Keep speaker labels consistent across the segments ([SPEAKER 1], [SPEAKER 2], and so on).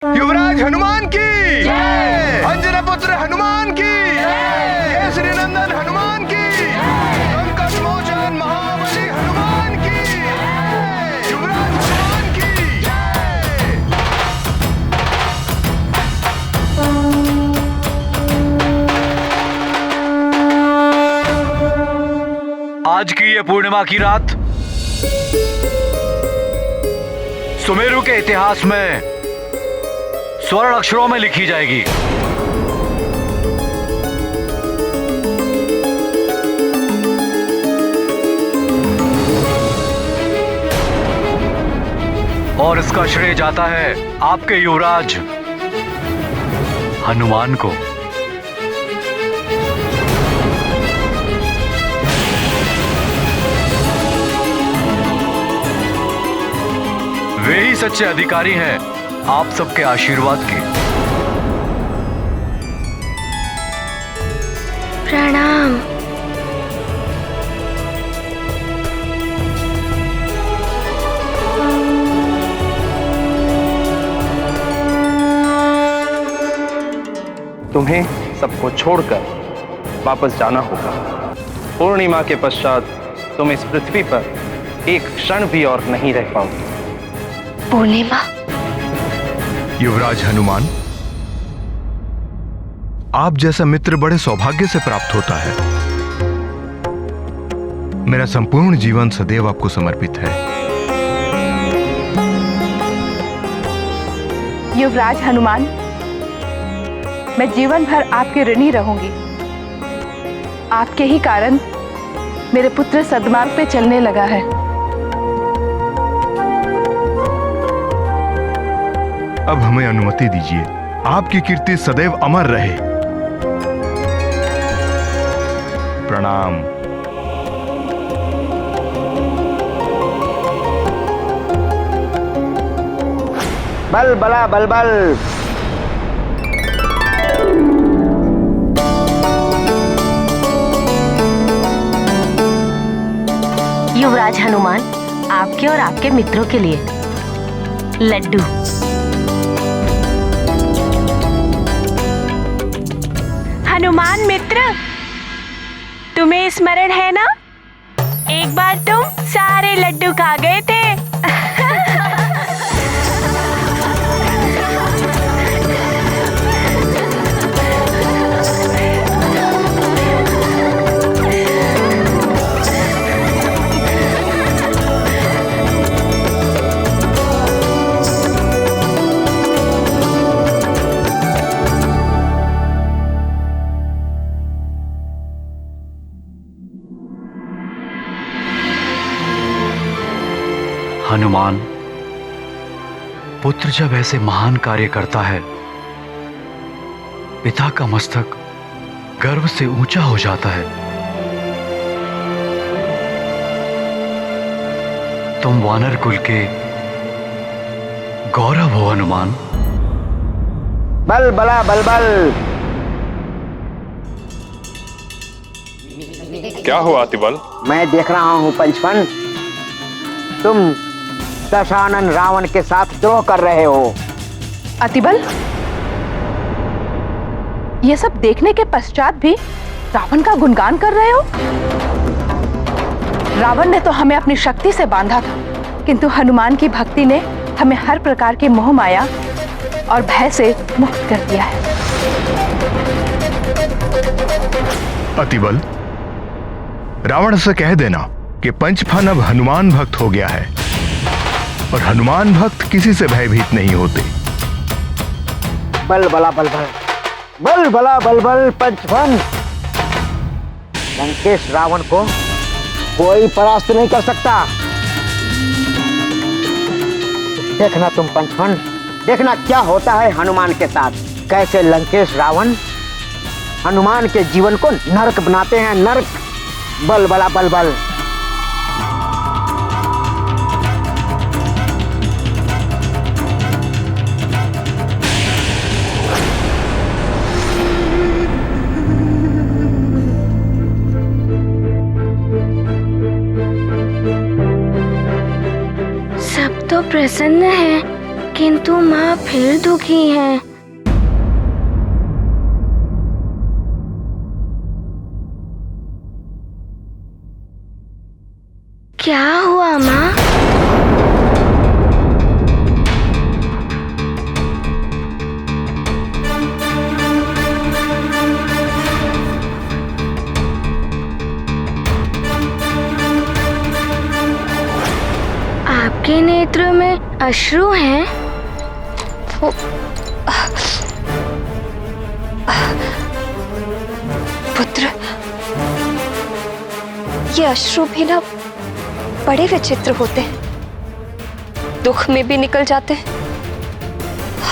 [SPEAKER 1] युवराज हनुमान की जय, अंजना पुत्र हनुमान की जय, केसरी नंदन हनुमान की जय, संकट मोचन महाबली हनुमान की जय, युवराज हनुमान की जय।
[SPEAKER 2] आज की ये पूर्णिमा की रात सुमेरु के इतिहास में स्वर्ण अक्षरों में लिखी जाएगी। और इसका श्रेय जाता है आपके युवराज हनुमान को। वे ही सच्चे अधिकारी हैं आप सबके आशीर्वाद के।
[SPEAKER 3] प्रणाम।
[SPEAKER 4] तुम्हें सबको छोड़कर वापस जाना होगा। पूर्णिमा के पश्चात तुम इस पृथ्वी पर एक क्षण भी और नहीं रह पाओगे।
[SPEAKER 3] पूर्णिमा?
[SPEAKER 1] युवराज हनुमान, आप जैसा मित्र बड़े सौभाग्य से प्राप्त होता है। मेरा संपूर्ण जीवन सदैव आपको समर्पित है।
[SPEAKER 5] युवराज हनुमान, मैं जीवन भर आपके ऋणी रहूंगी। आपके ही कारण मेरे पुत्र सद्मार्ग पे चलने लगा है।
[SPEAKER 1] अब हमें अनुमति दीजिए, आपकी कीर्ति सदैव अमर रहे। प्रणाम।
[SPEAKER 6] बल बला बल बल।
[SPEAKER 3] युवराज हनुमान, आपके और आपके मित्रों के लिए लड्डू।
[SPEAKER 5] हनुमान मित्र, तुम्हें स्मरण है ना, एक बार तुम सारे लड्डू खा गए थे।
[SPEAKER 2] हनुमान, पुत्र जब ऐसे महान कार्य करता है, पिता का मस्तक गर्व से ऊंचा हो जाता है। तुम वानर कुल के गौरव हो हनुमान।
[SPEAKER 6] बल बला बल बल।
[SPEAKER 4] क्या हुआ अतिबल?
[SPEAKER 6] मैं देख रहा हूँ पंचफन, तुम दशानन रावण के साथ द्रोह कर रहे हो।
[SPEAKER 5] अतिबल, ये सब देखने के पश्चात भी रावण का गुणगान कर रहे हो? रावण ने तो हमें अपनी शक्ति से बांधा था, किंतु हनुमान की भक्ति ने हमें हर प्रकार के मोह माया और भय से मुक्त कर दिया है।
[SPEAKER 1] अतिबल, रावण से कह देना कि पंचफन अब हनुमान भक्त हो गया है और हनुमान भक्त किसी से भयभीत नहीं होते।
[SPEAKER 6] बल बला बल बल। बल बला बल बल पंचफन। लंकेश रावण को कोई परास्त नहीं कर सकता। देखना तुम पंचफन, देखना क्या होता है हनुमान के साथ। कैसे लंकेश रावण हनुमान के जीवन को नरक बनाते हैं, नरक। बल बला बल बल।
[SPEAKER 3] सब तो प्रसन्न है, किंतु माँ फिर दुखी हैं। क्या हुआ माँ? आपके नेत्र में अश्रु हैं?
[SPEAKER 7] पुत्र, ये अश्रु भी ना बड़े विचित्र होते हैं। दुख में भी निकल जाते हैं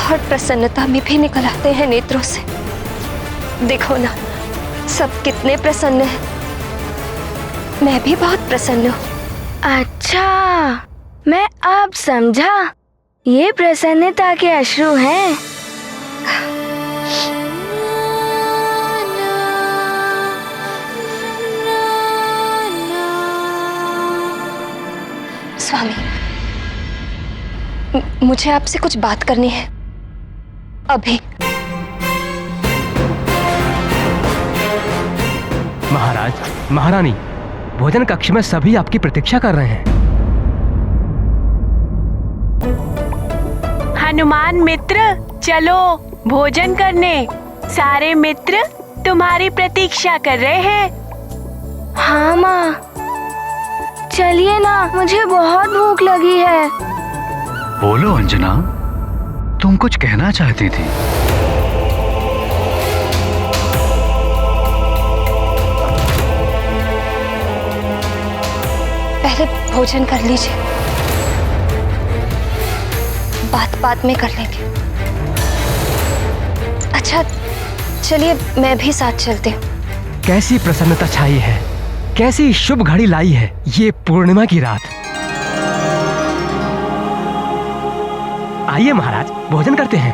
[SPEAKER 7] और प्रसन्नता में भी निकल आते हैं नेत्रों से। देखो ना, सब कितने प्रसन्न हैं। मैं भी बहुत प्रसन्न हूँ।
[SPEAKER 3] अच्छा, मैं अब समझा। ये प्रसन्नता के अश्रु हैं।
[SPEAKER 7] स्वामी, मुझे आपसे कुछ बात करनी है अभी।
[SPEAKER 8] महाराज, महारानी, भोजन कक्ष में सभी आपकी प्रतीक्षा कर रहे हैं।
[SPEAKER 9] हनुमान मित्र, चलो भोजन करने। सारे मित्र तुम्हारी प्रतीक्षा कर रहे हैं।
[SPEAKER 3] हाँ माँ, चलिए ना, मुझे बहुत भूख लगी है।
[SPEAKER 2] बोलो अंजना, तुम कुछ कहना चाहती थी।
[SPEAKER 7] पहले भोजन कर लीजिए, बात बात में कर लेंगे। अच्छा चलिए, मैं भी साथ चलती हूँ।
[SPEAKER 8] कैसी प्रसन्नता छाई है, कैसी शुभ घड़ी लाई है ये पूर्णिमा की रात। आइए महाराज, भोजन करते हैं।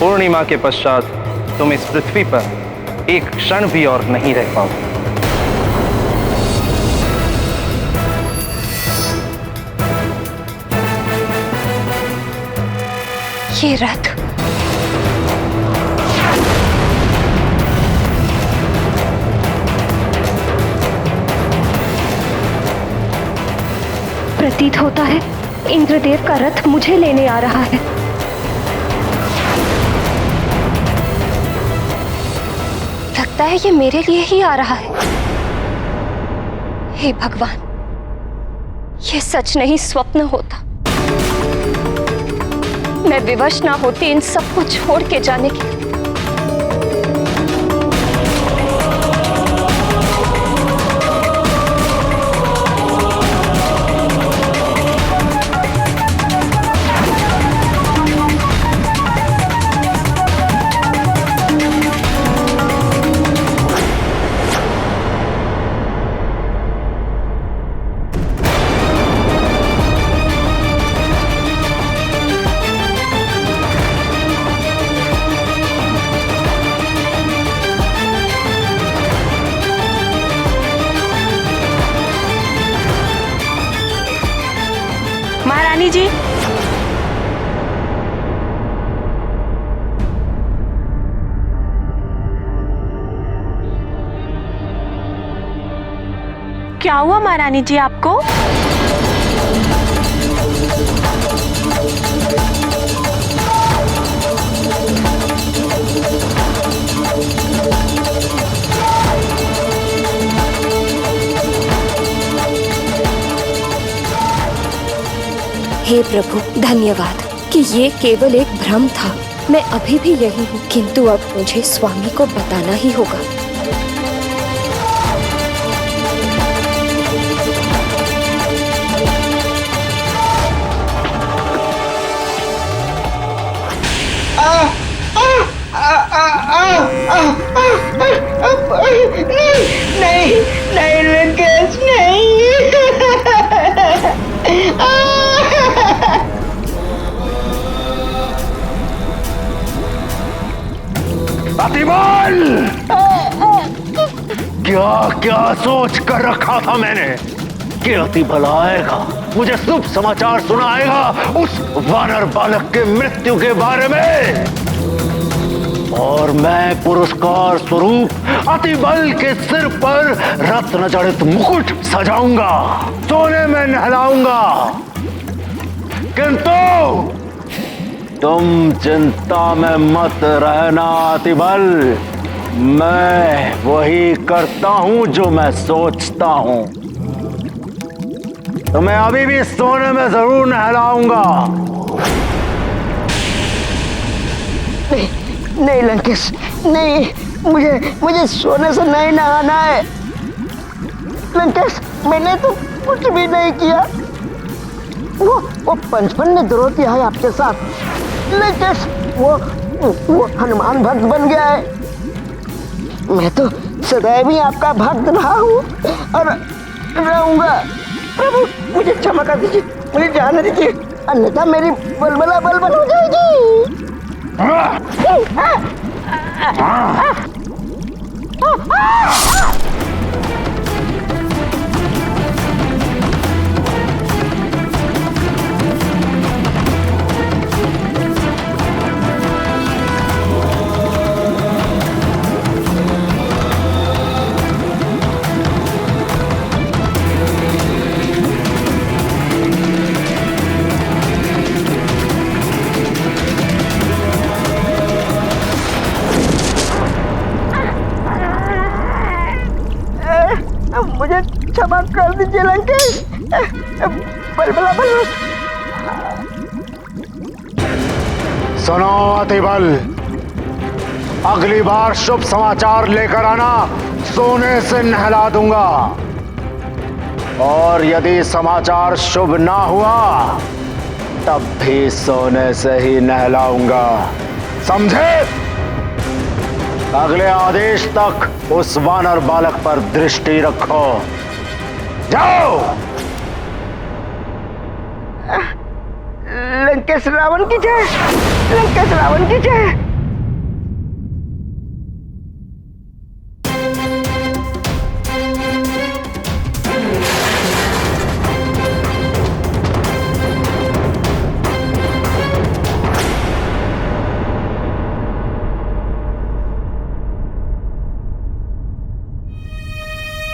[SPEAKER 4] पूर्णिमा के पश्चात तुम इस पृथ्वी पर एक क्षण भी और नहीं रह पाओगे।
[SPEAKER 7] ये रथ प्रतीत होता है इंद्रदेव का रथ मुझे लेने आ रहा है। लगता है ये मेरे लिए ही आ रहा है। हे भगवान, ये सच नहीं स्वप्न होता। मैं विवश ना होती इन सबको छोड़ के जाने के लिए।
[SPEAKER 9] महारानी जी, क्या हुआ महारानी जी आपको?
[SPEAKER 7] हे प्रभु, धन्यवाद कि ये केवल एक भ्रम था। मैं अभी भी यही हूँ, किंतु अब मुझे स्वामी को बताना ही होगा।
[SPEAKER 6] नहीं नहीं लंकेश, नहीं।
[SPEAKER 2] क्या क्या सोच कर रखा था मैंने कि अतिबल आएगा, मुझे शुभ समाचार सुनाएगा उस वानर बालक के मृत्यु के बारे में, और मैं पुरस्कार स्वरूप अतिबल के सिर पर रत्न जड़ित मुकुट सजाऊंगा, सोने में नहलाऊंगा। किंतु तुम चिंता में मत रहना अतिबल, मैं वही करता हूं जो मैं सोचता हूं। तो मैं अभी भी सोने में जरूर नहलाऊंगा।
[SPEAKER 6] नहीं लंकेश, नहीं, मुझे सोने से नहीं नहाना है। लंकेश, मैंने तो कुछ भी नहीं किया। वो पंचपन ने द्रोह किया है आपके साथ। लंकेश, वो हनुमान भक्त बन गया है। मैं तो सदैव ही आपका भक्त रहा हूँ और रहूंगा। प्रभु, मुझे क्षमा कर दीजिए, मुझे जाने दीजिए, अन्यथा मेरी बलबला बलबल हो जाएगी। मुझे क्षमा कर दीजिए लंकेश। बलबला बलबल।
[SPEAKER 2] सुनो अतिबल, अगली बार शुभ समाचार लेकर आना, सोने से नहला दूंगा, और यदि समाचार शुभ ना हुआ तब भी सोने से ही नहलाऊंगा, समझे? अगले आदेश तक उस वानर बालक पर दृष्टि रखो। जाओ।
[SPEAKER 6] लंकेश रावण की जय, लंकेश रावण की जय।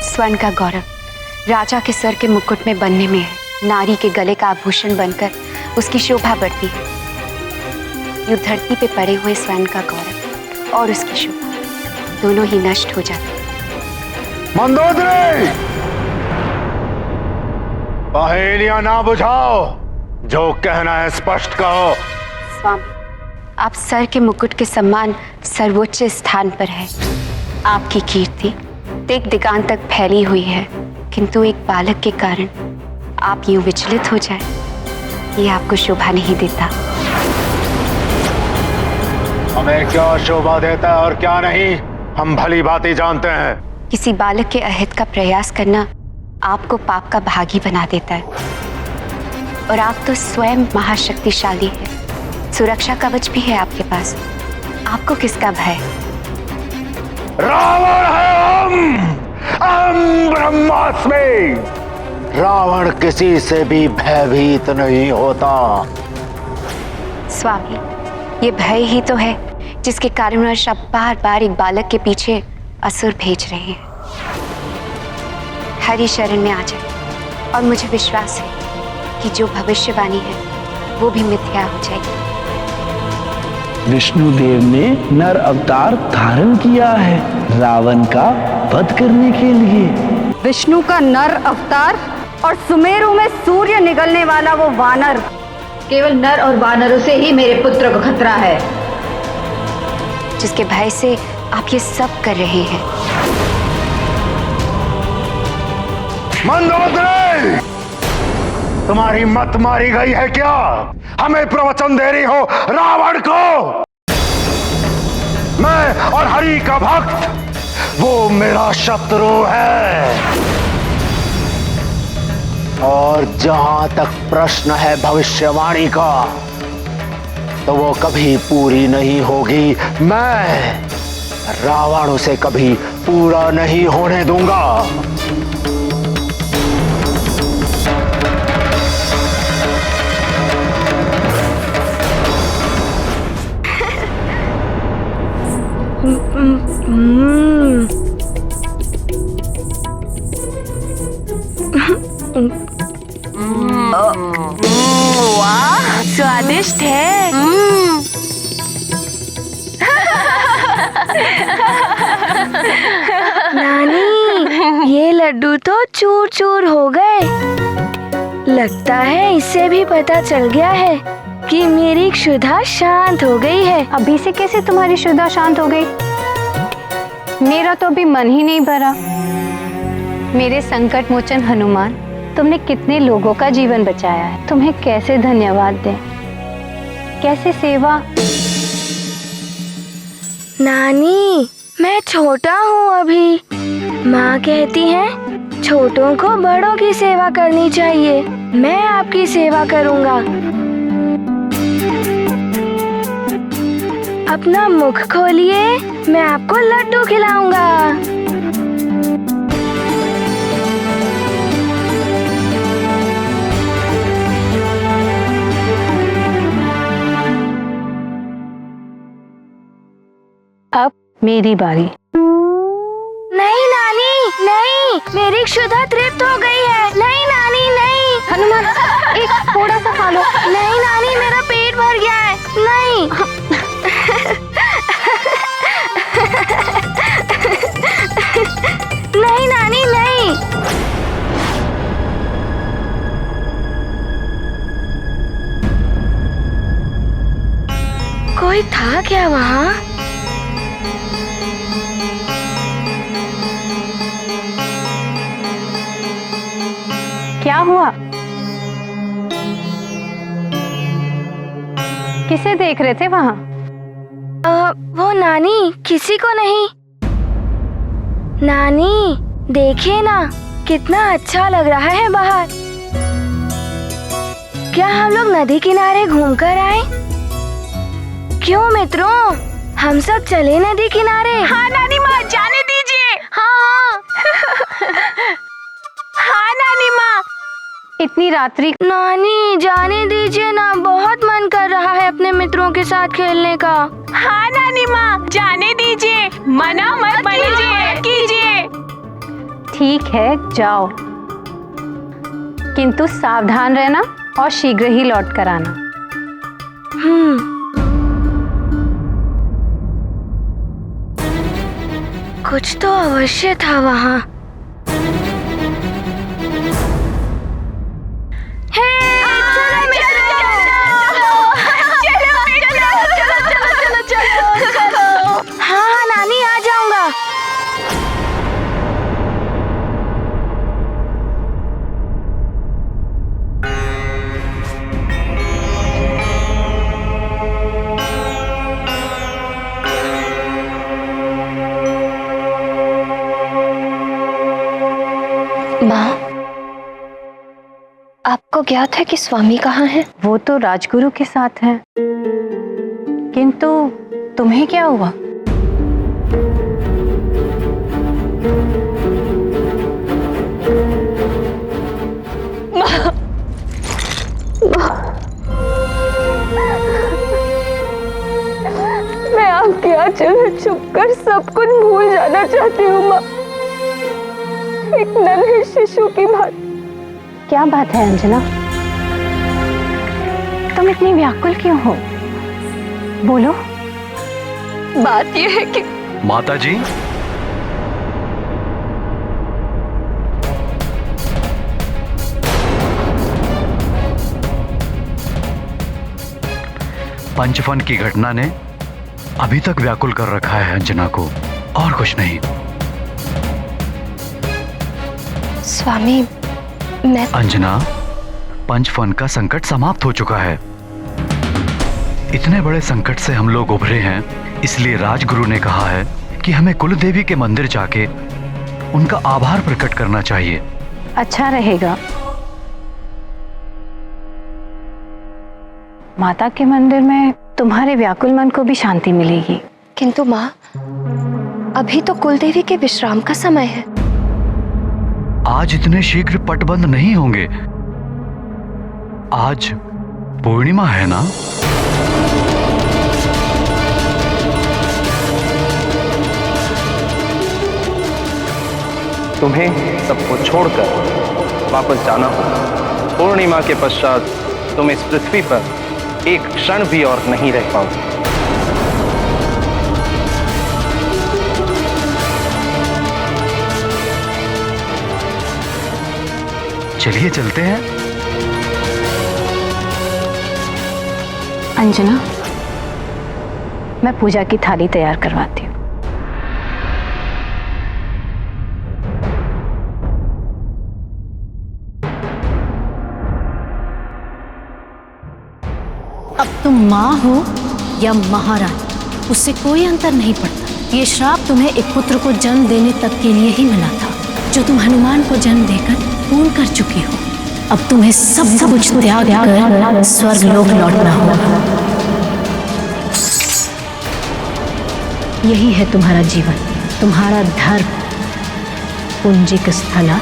[SPEAKER 10] स्वर्ण का गौरव राजा के सर के मुकुट में बनने में है, नारी के गले का आभूषण बनकर उसकी शोभा बढ़ती है। यूं धरती पे पड़े हुए स्वर्ण का गौरव और उसकी शोभा दोनों ही नष्ट हो जाते हैं।
[SPEAKER 2] मंदोदरी, पहेलियां ना बुझाओ, जो कहना है स्पष्ट कहो।
[SPEAKER 10] स्वामी, आप सर के मुकुट के सम्मान सर्वोच्च स्थान पर है। आपकी कीर्ति दिग दिगांत तक फैली हुई है, किंतु एक बालक के कारण आप यूं विचलित हो जाए, ये आपको शोभा नहीं देता।
[SPEAKER 2] हमें क्या शोभा देता है और क्या नहीं, हम भली भांति जानते हैं।
[SPEAKER 10] किसी बालक के अहित का प्रयास करना आपको पाप का भागी बना देता है, और आप तो स्वयं महाशक्तिशाली है, सुरक्षा कवच भी है आपके पास, आपको किसका भय?
[SPEAKER 2] रावण है हम ब्रह्मास्मि। रावण किसी से भी भयभीत नहीं होता।
[SPEAKER 10] स्वामी, ये भय ही तो है जिसके कारणवश आप बार बार एक बालक के पीछे असुर भेज रहे हैं। हरि शरण में आ जाए, और मुझे विश्वास है कि जो भविष्यवाणी है वो भी मिथ्या हो जाएगी।
[SPEAKER 11] विष्णुदेव ने नर अवतार धारण किया है रावण का वध करने के लिए।
[SPEAKER 12] विष्णु का नर अवतार और सुमेरु में सूर्य निगलने वाला वो वानर, केवल नर और वानरों से ही मेरे पुत्र को खतरा है,
[SPEAKER 10] जिसके भय से आप ये सब कर रहे हैं।
[SPEAKER 2] मंदोदरी, तुम्हारी मत मारी गई है क्या? हमें प्रवचन दे रही हो रावण को? मैं और हरि का भक्त, वो मेरा शत्रु है। और जहां तक प्रश्न है भविष्यवाणी का, तो वो कभी पूरी नहीं होगी। मैं रावण उसे कभी पूरा नहीं होने दूंगा।
[SPEAKER 9] वाह, स्वादिष्ट है।
[SPEAKER 3] नानी, ये लड्डू तो चूर चूर हो गए। लगता है इससे भी पता चल गया है कि मेरी क्षुधा शांत हो गई है।
[SPEAKER 12] अभी से कैसे तुम्हारी क्षुधा शांत हो गई? मेरा तो अभी मन ही नहीं भरा। मेरे संकट मोचन हनुमान, तुमने कितने लोगों का जीवन बचाया है। तुम्हें कैसे धन्यवाद दें, कैसे सेवा।
[SPEAKER 3] नानी, मैं छोटा हूँ अभी। माँ कहती है छोटों को बड़ों की सेवा करनी चाहिए। मैं आपकी सेवा करूँगा। अपना मुख खोलिए, मैं आपको लड्डू खिलाऊंगा।
[SPEAKER 12] अब मेरी बारी।
[SPEAKER 3] नहीं नानी, नहीं, मेरी क्षुधा तृप्त हो गई है। नहीं नानी, नहीं।
[SPEAKER 12] हनुमान, एक थोड़ा सा खा लो।
[SPEAKER 3] नहीं नानी, मेरा पेट भर गया है। नहीं। नहीं नानी, नहीं। कोई था क्या वहाँ?
[SPEAKER 12] क्या हुआ? किसे देख रहे थे वहाँ?
[SPEAKER 3] वो नानी, किसी को नहीं। नानी, देखिए ना, कितना अच्छा लग रहा है बाहर। क्या हम लोग नदी किनारे घूमकर आए? क्यों मित्रों, हम सब चले नदी किनारे?
[SPEAKER 9] हाँ नानी माँ, जाने दीजिए।
[SPEAKER 3] हाँ
[SPEAKER 9] हाँ नानी माँ।
[SPEAKER 12] इतनी रात्रि।
[SPEAKER 3] नानी, जाने दीजिए ना, बहुत मन कर रहा है अपने मित्रों के साथ खेलने का।
[SPEAKER 9] हाँ नानी माँ, जाने दीजिए, मना मत कीजिए।
[SPEAKER 12] ठीक है, जाओ, किंतु सावधान रहना और शीघ्र ही लौट कर आना।
[SPEAKER 3] कुछ तो अवश्य था वहाँ। हाँ नानी, आ जाऊंगा।
[SPEAKER 7] माँ, आपको ज्ञात है कि स्वामी कहाँ हैं?
[SPEAKER 12] वो तो राजगुरु के साथ हैं, किंतु तुम्हें क्या हुआ?
[SPEAKER 5] मैं आपके आंचल में छुपकर सब कुछ भूल जाना चाहती हूँ माँ, एक नन्हे शिशु की बात।
[SPEAKER 12] क्या बात है अंजना, तुम इतनी व्याकुल क्यों हो? बोलो।
[SPEAKER 7] बात यह है कि
[SPEAKER 13] माता जी, पंचफन की घटना ने अभी तक व्याकुल कर रखा है अंजना को, और कुछ नहीं।
[SPEAKER 7] स्वामी, मैं
[SPEAKER 13] अंजना, पंचफन का संकट समाप्त हो चुका है। इतने बड़े संकट से हम लोग उभरे हैं, इसलिए राजगुरु ने कहा है कि हमें कुल देवी के मंदिर जाके उनका आभार प्रकट करना चाहिए।
[SPEAKER 12] अच्छा रहेगा। माता के मंदिर में तुम्हारे व्याकुल मन को भी शांति मिलेगी।
[SPEAKER 7] किंतु माँ, अभी तो कुलदेवी के विश्राम का समय है।
[SPEAKER 13] आज इतने शीघ्र पटबंद नहीं होंगे। आज पूर्णिमा है ना?
[SPEAKER 4] तुम्हें सबको छोड़कर वापस जाना होगा। पूर्णिमा के पश्चात तुम इस पृथ्वी पर एक क्षण भी और नहीं रह पाओगे।
[SPEAKER 13] चलिए चलते हैं।
[SPEAKER 12] अंजना, मैं पूजा की थाली तैयार करवाती हूँ।
[SPEAKER 14] अब तुम माँ हो या महारानी, उससे कोई अंतर नहीं पड़ता। ये श्राप तुम्हें एक पुत्र को जन्म देने तक के लिए ही मिला था, जो तुम हनुमान को जन्म देकर पूर्ण कर चुकी हो। अब तुम्हें सब कुछ त्याग कर स्वर्ग लोक लौटना होगा। यही है तुम्हारा जीवन, तुम्हारा धर्म। पुंजिक स्थला